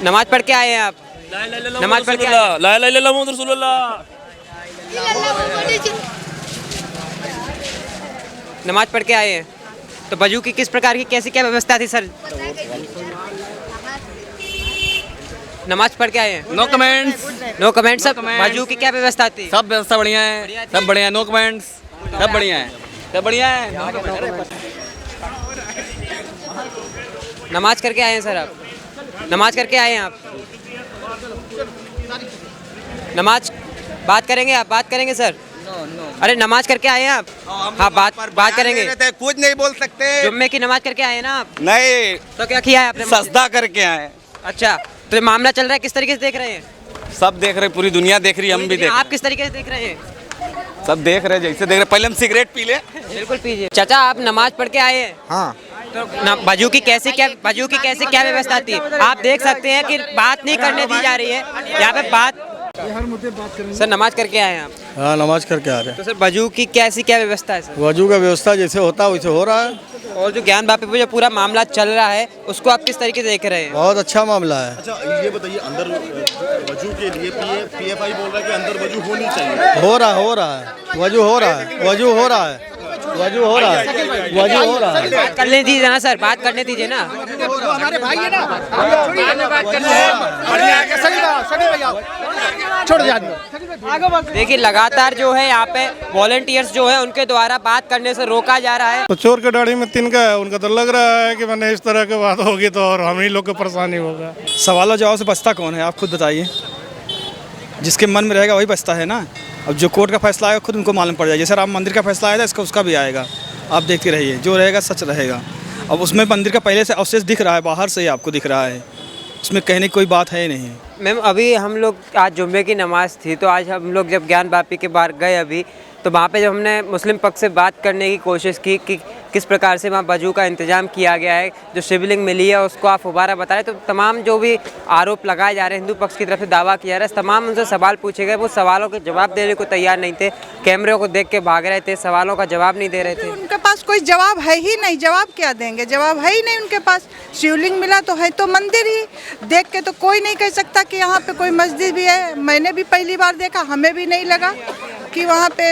नमाज पढ़ के आए हैं आप? नमाज पढ़ के आए हैं? ला इलाहा इल्लल्लाह मुहम्मद रसूलुल्लाह। नमाज पढ़ के आए हैं तो वजू की किस प्रकार की कैसी क्या व्यवस्था थी सर? नमाज पढ़ के आए हैं? No comments. No comment sir. comments। वजू की क्या व्यवस्था थी? सब व्यवस्था बढ़िया है, सब बढ़िया है, नो कमेंट्स। सब बढ़िया है, सब बढ़िया है। नमाज करके आए हैं सर आप? नमाज करके आए हैं आप? नमाज बात करेंगे आप? बात करेंगे सर? अरे नमाज करके आए हैं आप? हाँ बात करेंगे। कुछ नहीं बोल सकते। जुम्मे की नमाज करके आए हैं ना आप? नहीं, तो क्या किया है आपने? सजदा करके आए। अच्छा, तो ये मामला चल रहा है, किस तरीके से देख रहे हैं? सब देख रहे, पूरी दुनिया देख रही, हम भी देख आप किस तरीके से देख रहे हैं? सब देख रहे, जैसे देख रहे। पहले हम सिगरेट पी ले। बिल्कुल पीजिए। चाचा आप नमाज पढ़ के आए हैं? हाँ। तो वजू की कैसे क्या व्यवस्था थी? आप देख सकते हैं कि बात नहीं करने दी जा रही है यहाँ पे। बात सर नमाज करके आए हैं आप? हाँ, नमाज करके आ रहे हैं। तो सर वजू की कैसी क्या व्यवस्था है सर? वजू का व्यवस्था जैसे होता है वैसे हो रहा है। और जो ज्ञान वापी पे जो पूरा मामला चल रहा है उसको आप किस तरीके से देख रहे हैं? बहुत अच्छा मामला है। अच्छा ये बताइए, अंदर वजू के लिए पीएफआई बोल रहा है कि अंदर वजू होनी चाहिए। हो रहा है, वजू हो रहा है, वजू हो रहा है, वजू हो रहा है, वजू हो रहा है। बात करने दीजिए ना सर, बात करने दीजिए ना। हमारे भाई है ना। देखिए लगातार जो है यहाँ पे वॉलंटियर्स जो है उनके द्वारा बात करने से रोका जा रहा है। तो चोर के दाढ़ी में तिनका है, उनका तो लग रहा है कि मैंने इस तरह की बात होगी तो और हम ही लोग को परेशानी होगा। सवाल जवाब से बचता कौन है, आप खुद बताइए। जिसके मन में रहेगा वही बचता है ना। अब जो कोर्ट का फैसला आएगा खुद उनको मालूम पड़ जाएगा। जैसे राम मंदिर का फैसला आया था, इसका उसका भी आएगा। आप देखते रहिए, जो रहेगा सच रहेगा। अब उसमें मंदिर का पहले से अवशेष दिख रहा है, बाहर से ही आपको दिख रहा है, उसमें कहने की कोई बात है नहीं। मैम अभी हम लोग आज जुम्मे की नमाज़ थी तो आज हम लोग जब ज्ञान वापी के बाहर गए अभी तो वहाँ पे जब हमने मुस्लिम पक्ष से बात करने की कोशिश की कि किस प्रकार से वहाँ वजू का इंतज़ाम किया गया है, जो शिवलिंग मिली है उसको आप दोबारा बताएं, तो तमाम जो भी आरोप लगाए जा रहे हैं हिंदू पक्ष की तरफ से दावा किया जा रहा है, तमाम उनसे सवाल पूछे गए, वो सवालों के जवाब देने को तैयार नहीं थे, कैमरे को देख के भाग रहे थे, सवालों का जवाब नहीं दे रहे थे। उनके पास कोई जवाब है ही नहीं, जवाब क्या देंगे? जवाब है ही नहीं उनके पास। शिवलिंग मिला तो है तो मंदिर ही, देख के तो कोई नहीं कह सकता कि यहाँ पे कोई मस्जिद भी है। मैंने भी पहली बार देखा, हमें भी नहीं लगा कि वहाँ पे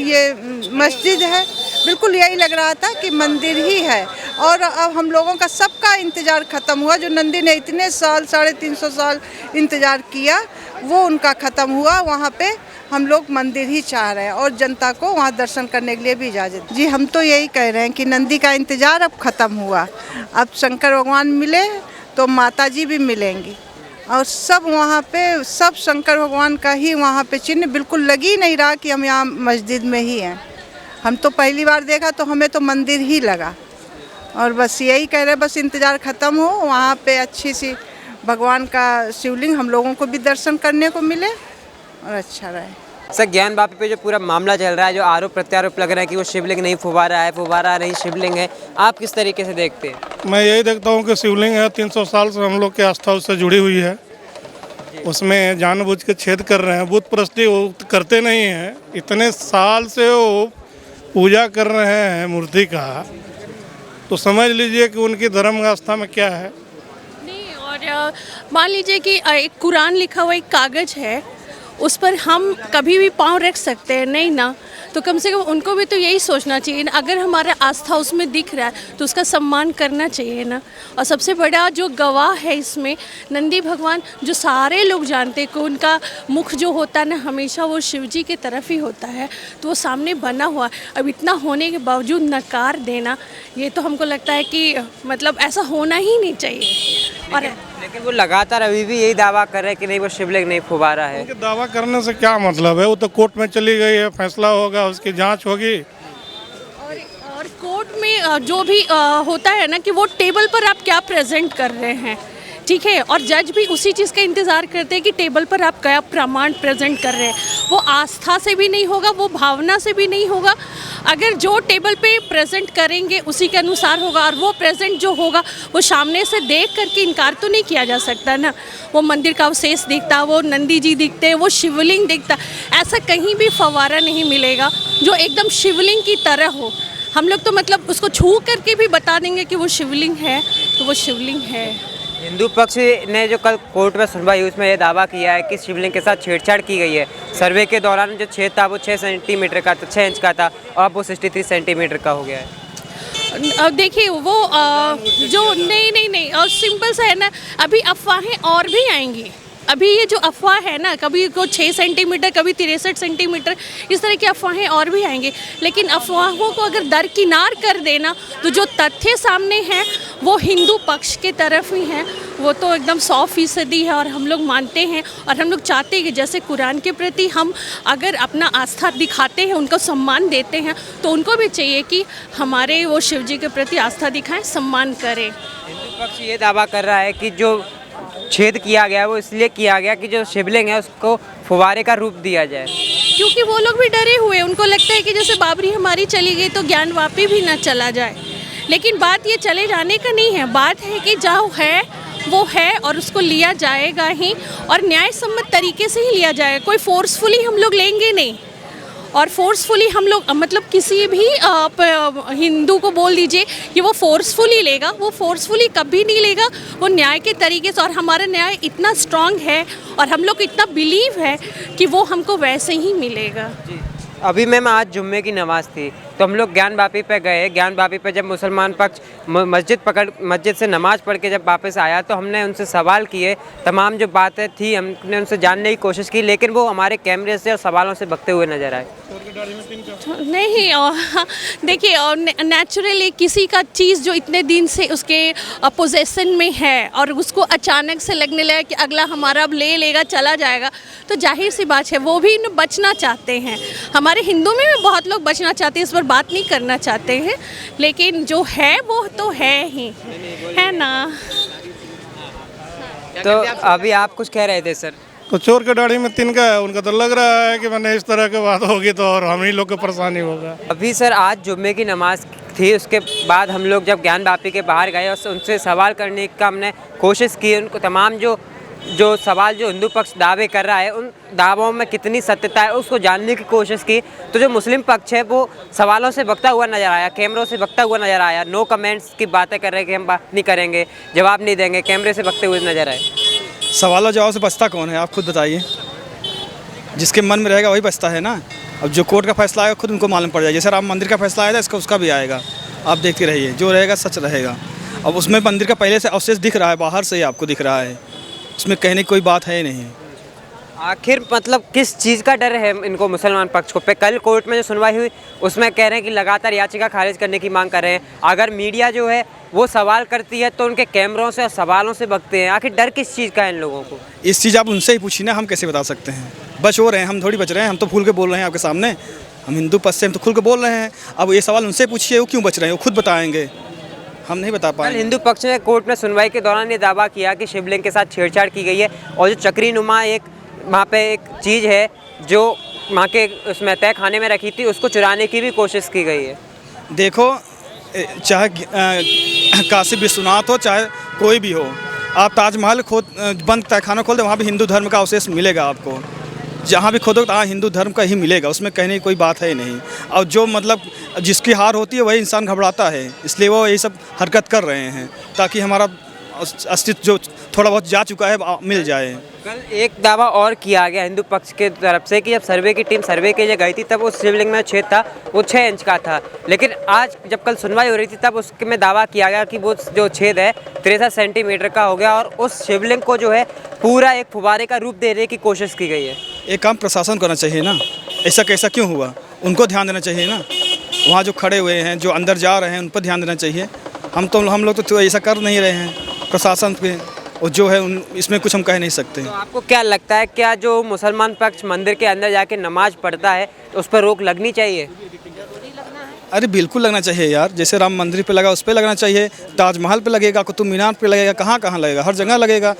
ये मस्जिद है। बिल्कुल यही लग रहा था कि मंदिर ही है। और अब हम लोगों का सबका इंतज़ार ख़त्म हुआ। जो नंदी ने इतने साल 350 साल इंतज़ार किया वो उनका ख़त्म हुआ। वहाँ पे हम लोग मंदिर ही चाह रहे हैं और जनता को वहाँ दर्शन करने के लिए भी इजाज़त। जी हम तो यही कह रहे हैं कि नंदी का इंतज़ार अब ख़त्म हुआ। अब शंकर भगवान मिले तो माता जी भी मिलेंगी और सब वहाँ पे सब शंकर भगवान का ही वहाँ पे चिन्ह बिल्कुल लग ही नहीं रहा कि हम यहाँ मस्जिद में ही हैं। हम तो पहली बार देखा तो हमें तो मंदिर ही लगा। और बस यही कह रहे हैं, बस इंतज़ार ख़त्म हो, वहाँ पे अच्छी सी भगवान का शिवलिंग हम लोगों को भी दर्शन करने को मिले और अच्छा रहे। सर ज्ञान वापी पे जो पूरा मामला चल रहा है, जो आरोप प्रत्यारोप लग रहा है कि वो शिवलिंग नहीं फुवारा है, फुवारा नहीं शिवलिंग है, आप किस तरीके से देखते हैं? मैं यही देखता हूँ कि शिवलिंग है, 300 साल से हम लोग की आस्था उससे जुड़ी हुई है। उसमें जानबूझ के छेद कर रहे हैं, बुत परस्ती वो करते नहीं हैं। इतने साल से वो पूजा कर रहे हैं मूर्ति का, तो समझ लीजिए कि उनकी धर्म आस्था में क्या है। नहीं, और मान लीजिए कि एक कुरान लिखा हुआ एक कागज़ है, उस पर हम कभी भी पाँव रख सकते हैं नहीं ना, तो कम से कम उनको भी तो यही सोचना चाहिए ना। अगर हमारा आस्था उसमें दिख रहा है तो उसका सम्मान करना चाहिए ना। और सबसे बड़ा जो गवाह है इसमें नंदी भगवान, जो सारे लोग जानते हैं कि उनका मुख जो होता है ना हमेशा वो शिव जी की तरफ ही होता है, तो वो सामने बना हुआ। अब इतना होने के बावजूद नकार देना, ये तो हमको लगता है कि मतलब ऐसा होना ही नहीं चाहिए। और लेकिन वो लगातार अभी भी यही दावा कर रहे हैं कि नहीं वो शिवलिंग नहीं फुवारा है। दावा करने से क्या मतलब है? वो तो कोर्ट में चली गई है, फैसला होगा, उसकी जांच होगी। और कोर्ट में जो भी होता है ना कि वो टेबल पर आप क्या प्रेजेंट कर रहे हैं, ठीक है, और जज भी उसी चीज़ का इंतज़ार करते हैं कि टेबल पर आप क्या प्रमाण प्रेजेंट कर रहे हैं। वो आस्था से भी नहीं होगा, वो भावना से भी नहीं होगा। अगर जो टेबल पे प्रेजेंट करेंगे उसी के अनुसार होगा, और वो प्रेजेंट जो होगा वो सामने से देख करके इनकार तो नहीं किया जा सकता ना। वो मंदिर का अवशेष दिखता, वो नंदी जी दिखते, वो शिवलिंग दिखता, ऐसा कहीं भी फव्वारा नहीं मिलेगा जो एकदम शिवलिंग की तरह हो। हम लोग तो मतलब उसको छू करके भी बता देंगे कि वो शिवलिंग है तो वो शिवलिंग है। हिंदू पक्ष ने जो कल कोर्ट में सुनवाई हुई उसमें ये दावा किया है कि शिवलिंग के साथ छेड़छाड़ की गई है। सर्वे के दौरान जो छेद था वो 6 सेंटीमीटर का था, 6 इंच का था और अब वो 63 सेंटीमीटर का हो गया है। देखिए वो जो नहीं और सिंपल सा है ना, अभी अफवाहें और भी आएंगी। अभी ये जो अफवाह है ना, कभी को 6 सेंटीमीटर, कभी 63 सेंटीमीटर, इस तरह की अफवाहें और भी आएंगी। लेकिन अफवाहों को अगर दरकिनार कर देना तो जो तथ्य सामने हैं वो हिंदू पक्ष के तरफ ही हैं। वो तो एकदम 100% है और हम लोग मानते हैं और हम लोग चाहते हैं कि जैसे कुरान के प्रति हम अगर अपना आस्था दिखाते हैं, उनको सम्मान देते हैं, तो उनको भी चाहिए कि हमारे वो शिव जी के प्रति आस्था दिखाएं, सम्मान करें। हिंदू पक्ष ये दावा कर रहा है कि जो छेद किया गया वो इसलिए किया गया कि जो शिवलिंग है उसको फुवारे का रूप दिया जाए, क्योंकि वो लोग भी डरे हुए, उनको लगता है कि जैसे बाबरी हमारी चली गई तो ज्ञान वापी भी ना चला जाए। लेकिन बात ये चले जाने का नहीं है, बात है कि जो है वो है और उसको लिया जाएगा ही और न्याय सम्मत तरीके से ही लिया जाएगा। कोई फोर्सफुली हम लोग लेंगे नहीं और फोर्सफुली हम लोग मतलब किसी भी हिंदू को बोल दीजिए कि वो फोर्सफुली लेगा, वो फोर्सफुली कभी नहीं लेगा, वो न्याय के तरीके से। और हमारा न्याय इतना स्ट्रांग है और हम लोग इतना बिलीव है कि वो हमको वैसे ही मिलेगा। अभी मैम आज जुम्मे की नमाज़ थी तो हम लोग ज्ञान वापी पे गए। ज्ञान वापी पे जब मुसलमान पक्ष मस्जिद से नमाज़ पढ़ के जब वापस आया तो हमने उनसे सवाल किए, तमाम जो बातें थी हमने उनसे जानने की कोशिश की, लेकिन वो हमारे कैमरे से और सवालों से बकते हुए नजर आए। नहीं देखिए, नेचुरली किसी का चीज़ जो इतने दिन से उसके पोजेसन में है और उसको अचानक से लगने लगा कि अगला हमारा अब ले लेगा, चला जाएगा, तो जाहिर सी बात है वो भी बचना चाहते हैं। हमारे हिंदू में भी बहुत लोग बचना चाहते हैं, इस पर बात नहीं करना चाहते हैं, लेकिन जो है वो तो है ही, है ना। तो अभी आप कुछ कह रहे थे सर? तो चोर के दाढ़ी में तिनका है, उनका तो लग रहा है कि मैंने इस तरह की बात होगी तो और हम ही लोग को परेशानी होगा। अभी सर आज जुम्मे की नमाज़ थी, उसके बाद हम लोग जब ज्ञान वापी के बाहर गए और उनसे सवाल करने का हमने कोशिश की, उनको तमाम जो सवाल जो हिंदू पक्ष दावे कर रहा है उन दावों में कितनी सत्यता है उसको जानने की कोशिश की, तो जो मुस्लिम पक्ष है वो सवालों से बकता हुआ नज़र आया, कैमरों से बकता हुआ नज़र आया। नो कमेंट्स की बातें कर रहे हैं कि हम बात नहीं करेंगे, जवाब नहीं देंगे, कैमरे से बकते हुए नज़र आए। सवाल और जवाब से बचता कौन है, आप खुद बताइए। जिसके मन में रहेगा वही बचता है ना। अब जो कोर्ट का फैसला आएगा खुद उनको मालूम पड़ जाएगा। जैसे राम मंदिर का फैसला आया था, इसका उसका भी आएगा, आप देखते रहिए, जो रहेगा सच रहेगा। अब उसमें मंदिर का पहले से अवशेष दिख रहा है, बाहर से ही आपको दिख रहा है, उसमें कहने की कोई बात है नहीं। आखिर मतलब किस चीज़ का डर है इनको मुसलमान पक्ष को? पे कल कोर्ट में जो सुनवाई हुई उसमें कह रहे हैं कि लगातार याचिका खारिज करने की मांग कर रहे हैं। अगर मीडिया जो है वो सवाल करती है तो उनके कैमरों से और सवालों से बकते हैं। आखिर डर किस चीज़ का है इन लोगों को? इस चीज़ आप उनसे ही पूछिए ना, हम कैसे बता सकते हैं। बच हो रहे हैं, हम थोड़ी बच रहे हैं, हम तो खुल के बोल रहे हैं आपके सामने। हम हिंदू पक्ष से हम तो खुल के बोल रहे हैं। अब ये सवाल उनसे पूछिए, वो क्यों बच रहे हैं, वो खुद बताएंगे, हम नहीं बता पाएंगे। हिंदू पक्ष ने कोर्ट में सुनवाई के दौरान ये दावा किया कि शिवलिंग के साथ छेड़छाड़ की गई है और जो चक्री नुमा एक वहाँ पे एक चीज़ है जो वहाँ के उसमें तय खाने में रखी थी उसको चुराने की भी कोशिश की गई है। देखो, चाहे काशी विश्वनाथ हो चाहे कोई भी हो, आप ताजमहल खोद बंद तहखाना खोल दे, वहाँ भी हिंदू धर्म का अवशेष मिलेगा आपको। जहाँ भी खोदोगे वहाँ हिंदू धर्म का ही मिलेगा, उसमें कहने की कोई बात है नहीं। और जो मतलब जिसकी हार होती है वही इंसान घबराता है, इसलिए वो यही सब हरकत कर रहे हैं ताकि हमारा अस्तित्व जो थोड़ा बहुत जा चुका है मिल जाए। कल एक दावा और किया गया हिंदू पक्ष के तरफ से कि जब सर्वे की टीम सर्वे के लिए गई थी तब उस शिवलिंग में छेद था वो 6 इंच का था, लेकिन आज जब कल सुनवाई हो रही थी तब उसमें दावा किया गया कि वो जो छेद है 63 सेंटीमीटर का हो गया और उस शिवलिंग को जो है पूरा एक फुवारे का रूप देने की कोशिश की गई है। एक काम प्रशासन करना चाहिए ना, ऐसा कैसा क्यों हुआ, उनको ध्यान देना चाहिए ना। वहाँ जो खड़े हुए हैं, जो अंदर जा रहे हैं, उन पर ध्यान देना चाहिए। हम लोग तो ऐसा कर नहीं रहे हैं प्रशासन पे, और जो है इसमें कुछ हम कह नहीं सकते। तो आपको क्या लगता है, क्या जो मुसलमान पक्ष मंदिर के अंदर जाके नमाज पढ़ता है तो उस पर रोक लगनी चाहिए? अरे बिल्कुल लगना चाहिए यार, जैसे राम मंदिर पे लगा उस पर लगना चाहिए, ताजमहल पे लगेगा, कुतुब मीनार पे लगेगा, कहाँ कहाँ लगेगा, हर जगह लगेगा।